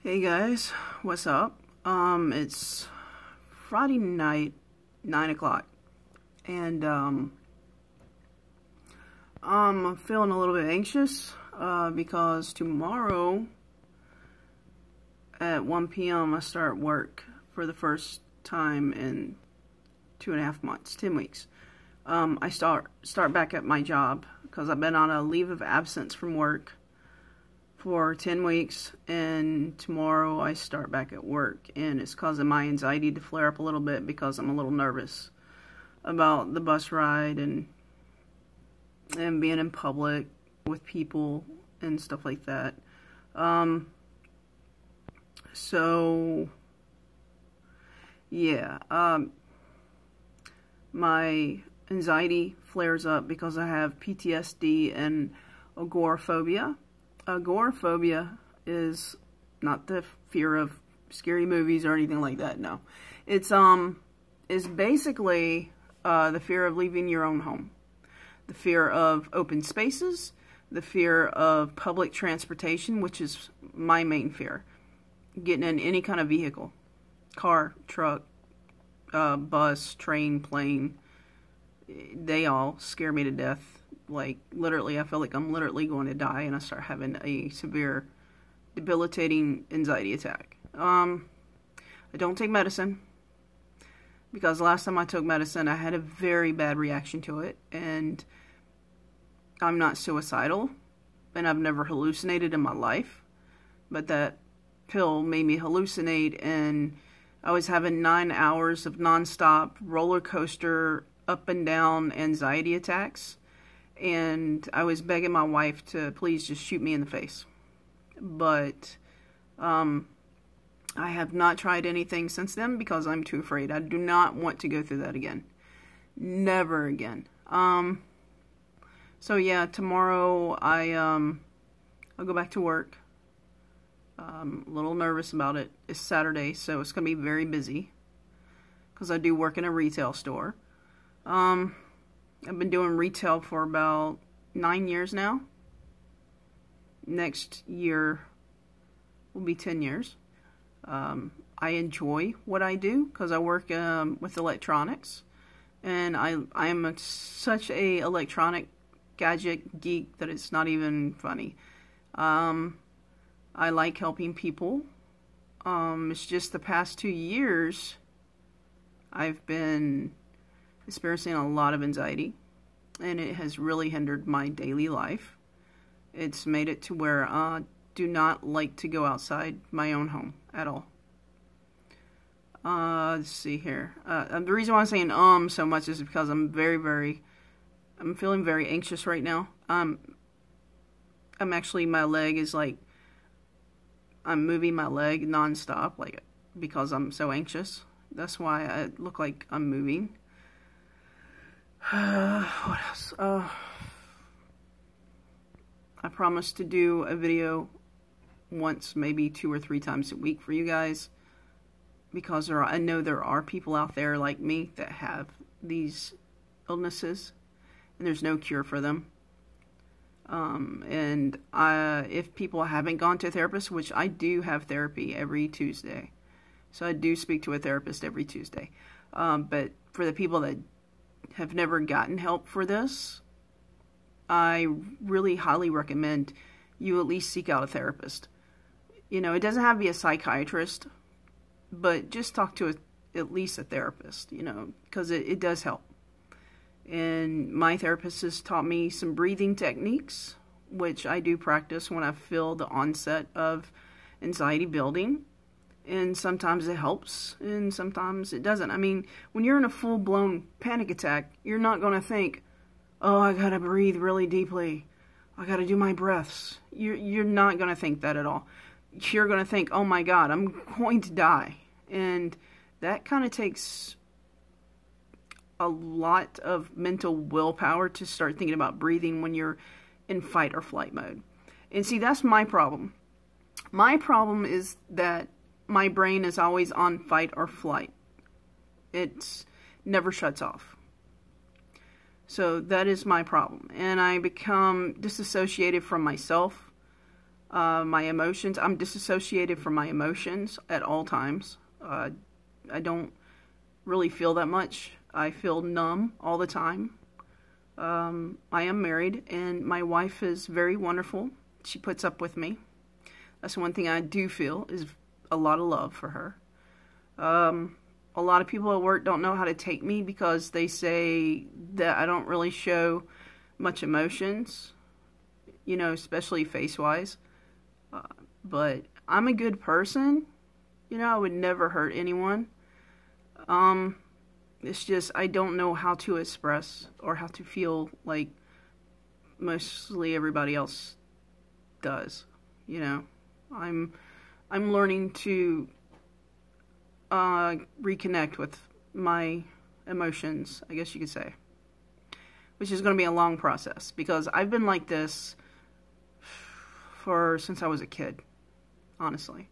Hey guys, what's up? It's Friday night, 9 o'clock, and I'm feeling a little bit anxious because tomorrow at 1 p.m. I start work for the first time in 2.5 months, 10 weeks. I start back at my job because I've been on a leave of absence from work for 10 weeks, and tomorrow I start back at work, and it's causing my anxiety to flare up a little bit because I'm a little nervous about the bus ride and being in public with people and stuff like that. So yeah, my anxiety flares up because I have PTSD and agoraphobia. Agoraphobia is not the fear of scary movies or anything like that. No, it's basically the fear of leaving your own home, the fear of open spaces, the fear of public transportation, which is my main fear. Getting in any kind of vehicle, car, truck, bus, train, plane, they all scare me to death. Like, literally, I feel like I'm literally going to die, and I start having a severe, debilitating anxiety attack. I don't take medicine, because last time I took medicine, I had a very bad reaction to it, and I'm not suicidal, and I've never hallucinated in my life, but that pill made me hallucinate, and I was having 9 hours of nonstop roller coaster, up and down anxiety attacks. And I was begging my wife to please just shoot me in the face. But I have not tried anything since then because I'm too afraid. I do not want to go through that again. Never again. So yeah, tomorrow I'll go back to work. A little nervous about it. It's Saturday, so it's going to be very busy because I do work in a retail store. I've been doing retail for about 9 years now. Next year will be 10 years. I enjoy what I do because I work with electronics, and I am such a electronic gadget geek that it's not even funny. I like helping people. It's just the past 2 years I've been experiencing a lot of anxiety, and it has really hindered my daily life. It's made it to where I do not like to go outside my own home at all. Let's see here. The reason why I'm saying so much is because I'm I'm feeling very anxious right now. I'm actually, my leg is like, I'm moving my leg nonstop, like, because I'm so anxious. That's why I look like I'm moving. What else? I promise to do a video once, maybe 2 or 3 times a week for you guys, because I know there are people out there like me that have these illnesses, and there's no cure for them. If people haven't gone to a therapist, which I do have therapy every Tuesday, so I do speak to a therapist every Tuesday, but for the people that have never gotten help for this, I really highly recommend you at least seek out a therapist. You know, it doesn't have to be a psychiatrist, but just talk to at least a therapist, you know, because it does help. And my therapist has taught me some breathing techniques, which I do practice when I feel the onset of anxiety building. And sometimes it helps, and sometimes it doesn't. I mean, when you're in a full-blown panic attack, you're not going to think, oh, I gotta breathe really deeply. I gotta do my breaths. You're not going to think that at all. You're going to think, oh my God, I'm going to die. And that kind of takes a lot of mental willpower to start thinking about breathing when you're in fight or flight mode. And see, that's my problem. My problem is that my brain is always on fight or flight. It never shuts off. So that is my problem. And I become disassociated from myself. My emotions, I'm disassociated from my emotions at all times. I don't really feel that much. I feel numb all the time. I am married, and my wife is very wonderful. She puts up with me. That's one thing I do feel is a lot of love for her. A lot of people at work don't know how to take me because they say that I don't really show much emotions, especially face-wise. But I'm a good person. I would never hurt anyone. It's just I don't know how to express or how to feel like mostly everybody else does. I'm learning to reconnect with my emotions, I guess you could say, which is going to be a long process because I've been like this since I was a kid, honestly.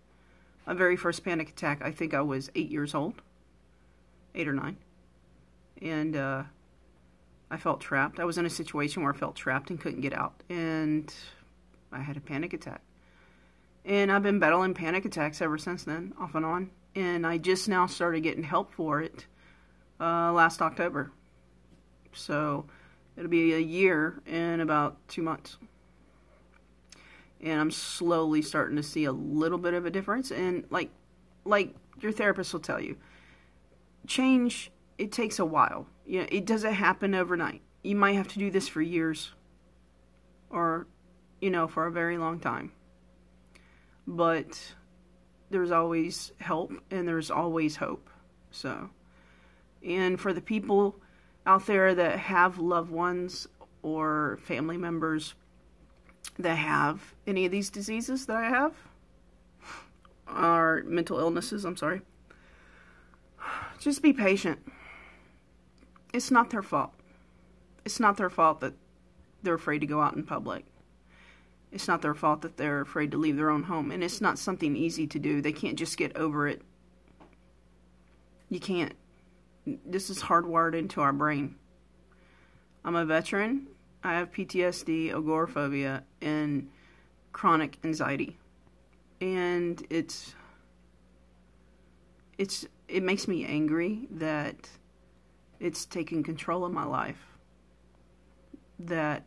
My very first panic attack, I think I was 8 years old, 8 or 9, and I felt trapped. I was in a situation where I felt trapped and couldn't get out, and I had a panic attack. And I've been battling panic attacks ever since then, off and on. And I just now started getting help for it last October. So it'll be a year in about 2 months. And I'm slowly starting to see a little bit of a difference. And like your therapist will tell you, change, it takes a while. It doesn't happen overnight. You might have to do this for years or, for a very long time. But there's always help and there's always hope. So, and for the people out there that have loved ones or family members that have any of these diseases that I have, or mental illnesses, I'm sorry, just be patient. It's not their fault. It's not their fault that they're afraid to go out in public. It's not their fault that they're afraid to leave their own home. And it's not something easy to do. They can't just get over it. You can't. This is hardwired into our brain. I'm a veteran. I have PTSD, agoraphobia, and chronic anxiety. And it makes me angry that it's taking control of my life. That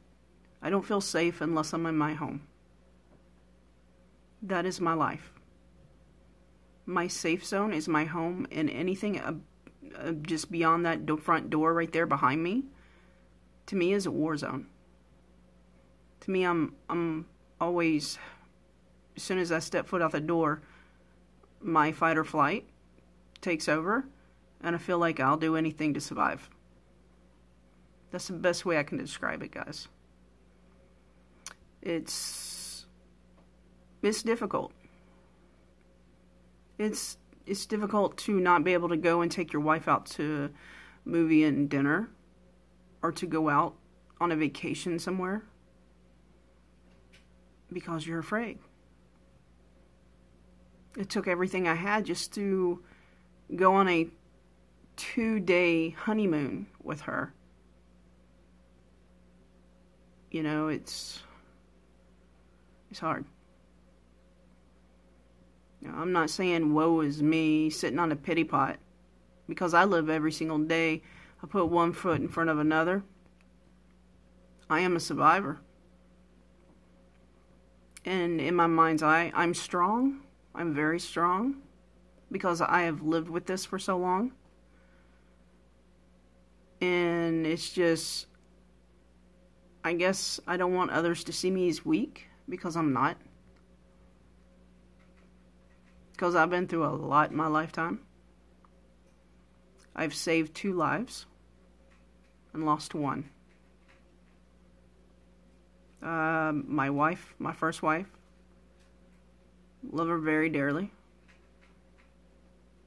I don't feel safe unless I'm in my home. That is my life. My safe zone is my home, and anything just beyond that front door right there behind me, to me, is a war zone. To me, I'm always, as soon as I step foot out the door, my fight or flight takes over, and I feel like I'll do anything to survive. That's the best way I can describe it, guys. It's difficult. It's difficult to not be able to go and take your wife out to a movie and dinner, or to go out on a vacation somewhere because you're afraid. It took everything I had just to go on a 2-day honeymoon with her. It's hard. I'm not saying woe is me sitting on a pity pot, because I live every single day. I put one foot in front of another. I am a survivor. And in my mind's eye, I'm strong. I'm very strong because I have lived with this for so long. And it's just, I guess I don't want others to see me as weak, because I'm not. Because I've been through a lot in my lifetime. I've saved 2 lives and lost 1. My wife, my first wife, love her very dearly.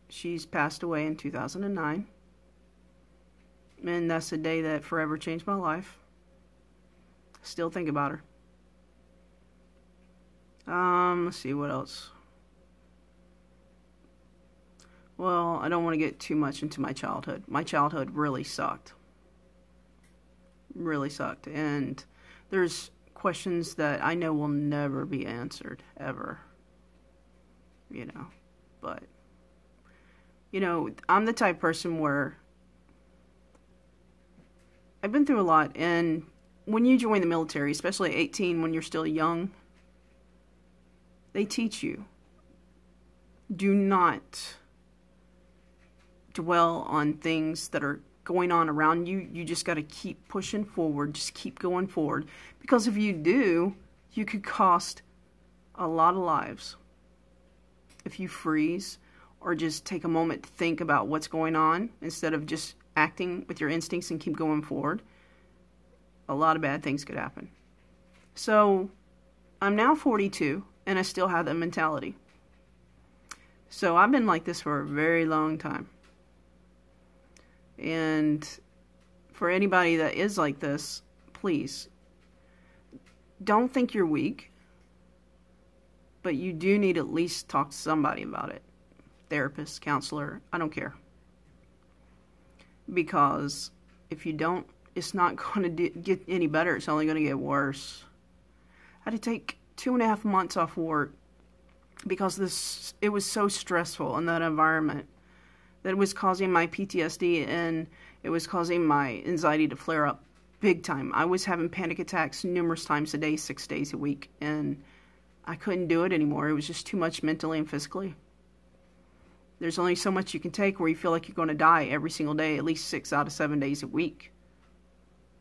She's passed away in 2009. And that's the day that forever changed my life. Still think about her. Let's see, what else? Well, I don't want to get too much into my childhood. My childhood really sucked. Really sucked. And there's questions that I know will never be answered, ever. You know, but, you know, I'm the type of person where I've been through a lot, and when you join the military, especially at 18, when you're still young, they teach you, do not dwell on things that are going on around you. You just got to keep pushing forward, just keep going forward, because if you do, you could cost a lot of lives. If you freeze or just take a moment to think about what's going on instead of just acting with your instincts and keep going forward, a lot of bad things could happen. So I'm now 42 and I still have that mentality. So I've been like this for a very long time. And for anybody that is like this, please don't think you're weak. But you do need to at least talk to somebody about it. Therapist, counselor, I don't care. Because if you don't, it's not going to get any better. It's only going to get worse. I had to take 2.5 months off work because it was so stressful in that environment that it was causing my PTSD and it was causing my anxiety to flare up big time. I was having panic attacks numerous times a day, 6 days a week, and I couldn't do it anymore. It was just too much mentally and physically. There's only so much you can take where you feel like you're going to die every single day, at least 6 out of 7 days a week.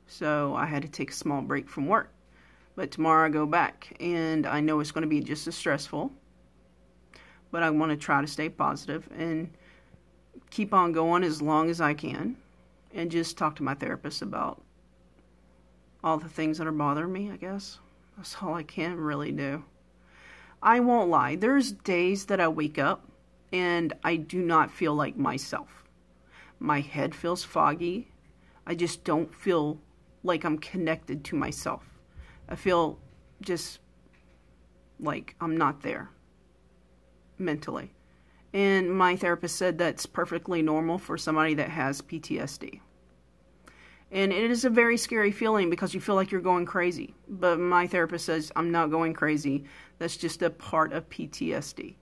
So I had to take a small break from work. But tomorrow I go back, and I know it's going to be just as stressful. But I want to try to stay positive and keep on going as long as I can, and just talk to my therapist about all the things that are bothering me, I guess. That's all I can really do. I won't lie. There's days that I wake up and I do not feel like myself. My head feels foggy. I just don't feel like I'm connected to myself. I feel just like I'm not there mentally. And my therapist said that's perfectly normal for somebody that has PTSD. And it is a very scary feeling because you feel like you're going crazy. But my therapist says, I'm not going crazy. That's just a part of PTSD.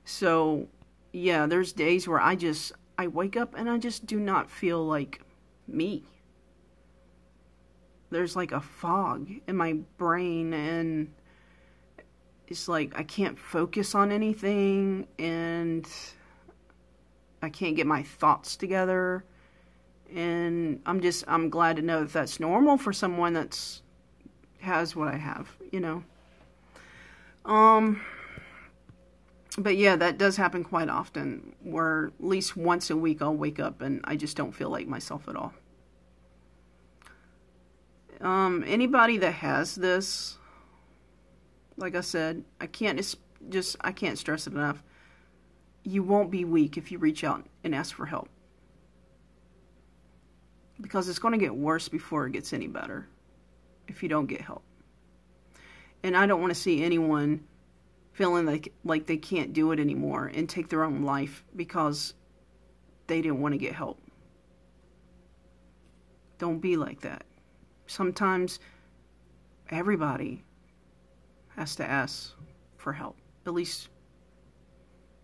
So, yeah, there's days where I wake up and I just do not feel like me. There's like a fog in my brain, and it's like I can't focus on anything, and I can't get my thoughts together. And I'm glad to know that that's normal for someone that's has what I have, you know. But yeah, that does happen quite often, where at least once a week I'll wake up and I just don't feel like myself at all. Anybody that has this, like I said, I can't stress it enough. You won't be weak if you reach out and ask for help. Because it's going to get worse before it gets any better if you don't get help. And I don't want to see anyone feeling like they can't do it anymore and take their own life because they didn't want to get help. Don't be like that. Sometimes everybody has to ask for help, at least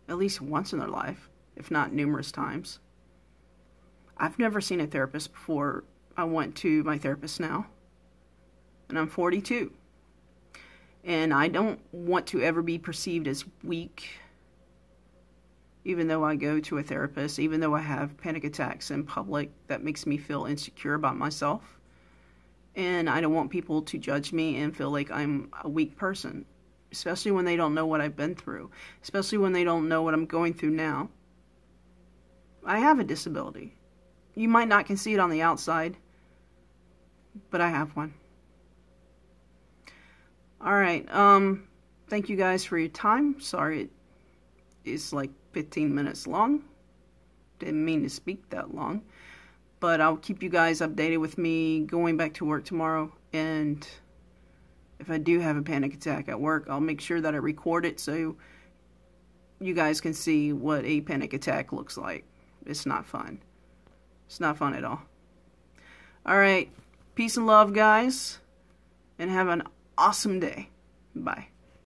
once in their life, if not numerous times. I've never seen a therapist before I went to my therapist now, and I'm 42. And I don't want to ever be perceived as weak, even though I go to a therapist, even though I have panic attacks in public. That makes me feel insecure about myself. And I don't want people to judge me and feel like I'm a weak person, especially when they don't know what I've been through, especially when they don't know what I'm going through now. I have a disability. You might not can see it on the outside, but I have one. All right. Thank you guys for your time. Sorry it's like 15 minutes long. Didn't mean to speak that long. But I'll keep you guys updated with me going back to work tomorrow. And if I do have a panic attack at work, I'll make sure that I record it so you guys can see what a panic attack looks like. It's not fun. It's not fun at all. All right. Peace and love, guys. And have an awesome day. Bye.